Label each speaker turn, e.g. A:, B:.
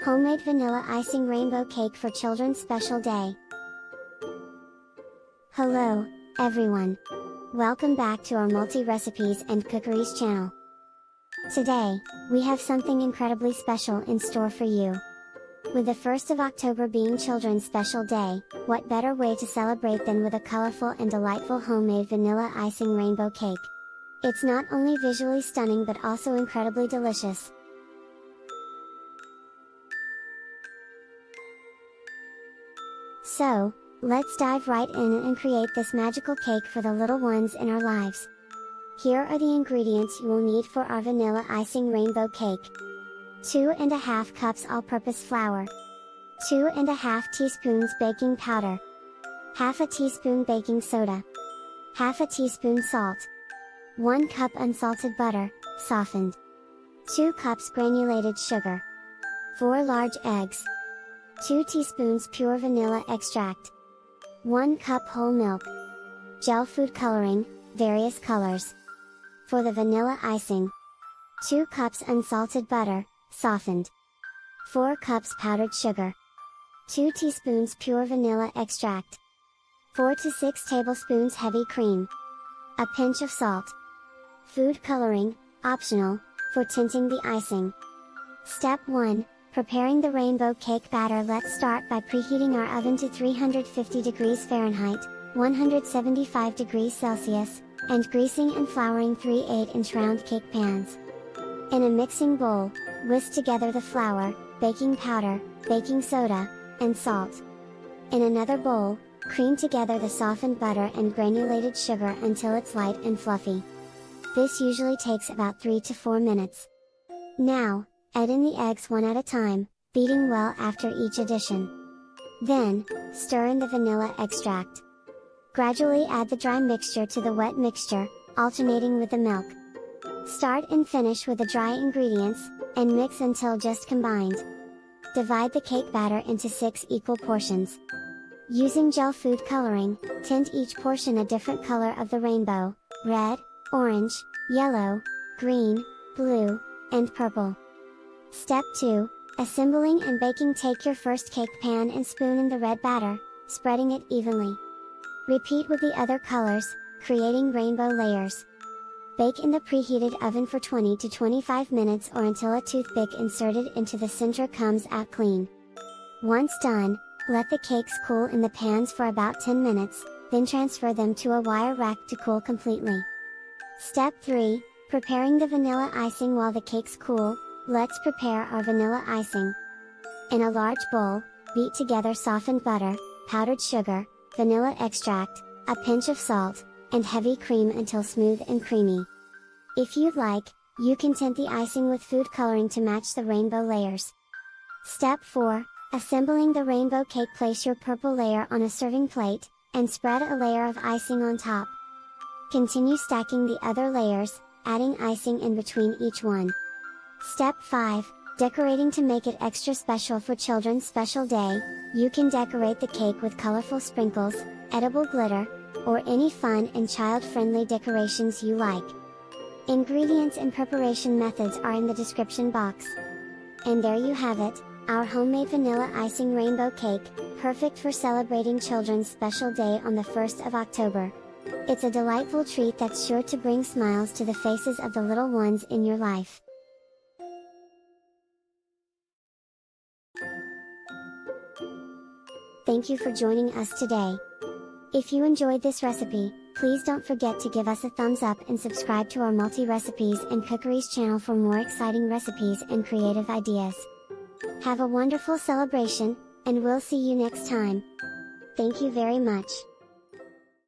A: Homemade vanilla icing rainbow cake for children's special day. Hello, everyone. Welcome back to our multi-recipes and cookeries channel. Today, we have something incredibly special in store for you. With the 1st of October being Children's Special Day, what better way to celebrate than with a colorful and delightful homemade vanilla icing rainbow cake. It's not only visually stunning but also incredibly delicious. So, let's dive right in and create this magical cake for the little ones in our lives. Here are the ingredients you will need for our vanilla icing rainbow cake. 2½ cups all-purpose flour, 2½ teaspoons baking powder, half a teaspoon baking soda, half a teaspoon salt, 1 cup unsalted butter, softened, 2 cups granulated sugar, 4 large eggs, 2 teaspoons pure vanilla extract, 1 cup whole milk, gel food coloring, various colors. For the vanilla icing, 2 cups unsalted butter, softened, 4 cups powdered sugar, 2 teaspoons pure vanilla extract, 4 to 6 tablespoons heavy cream, a pinch of salt. Food coloring, optional, for tinting the icing. Step 1. Preparing the rainbow cake batter. Let's start by preheating our oven to 350 degrees Fahrenheit, 175 degrees Celsius, and greasing and flouring 3 8-inch round cake pans. In a mixing bowl, whisk together the flour, baking powder, baking soda, and salt. In another bowl, cream together the softened butter and granulated sugar until it's light and fluffy. This usually takes about 3 to 4 minutes. Now, add in the eggs one at a time, beating well after each addition. Then, stir in the vanilla extract. Gradually add the dry mixture to the wet mixture, alternating with the milk. Start and finish with the dry ingredients, and mix until just combined. Divide the cake batter into 6 equal portions. Using gel food coloring, tint each portion a different color of the rainbow: red, orange, yellow, green, blue, and purple. Step 2. Assembling and baking. Take your first cake pan and spoon in the red batter, spreading it evenly. Repeat with the other colors, creating rainbow layers. Bake in the preheated oven for 20 to 25 minutes or until a toothpick inserted into the center comes out clean. Once done, let the cakes cool in the pans for about 10 minutes, then transfer them to a wire rack to cool completely. Step 3. Preparing the vanilla icing. While the cakes cool, let's prepare our vanilla icing. In a large bowl, beat together softened butter, powdered sugar, vanilla extract, a pinch of salt, and heavy cream until smooth and creamy. If you'd like, you can tint the icing with food coloring to match the rainbow layers. Step 4. Assembling the rainbow cake. Place your purple layer on a serving plate, and spread a layer of icing on top. Continue stacking the other layers, adding icing in between each one. Step 5. Decorating. To make it extra special for Children's Special Day, you can decorate the cake with colorful sprinkles, edible glitter, or any fun and child-friendly decorations you like. Ingredients and preparation methods are in the description box. And there you have it, our homemade vanilla icing rainbow cake, perfect for celebrating Children's Special Day on the 1st of October. It's a delightful treat that's sure to bring smiles to the faces of the little ones in your life. Thank you for joining us today. If you enjoyed this recipe, please don't forget to give us a thumbs up and subscribe to our multi-recipes and cookeries channel for more exciting recipes and creative ideas. Have a wonderful celebration, and we'll see you next time. Thank you very much.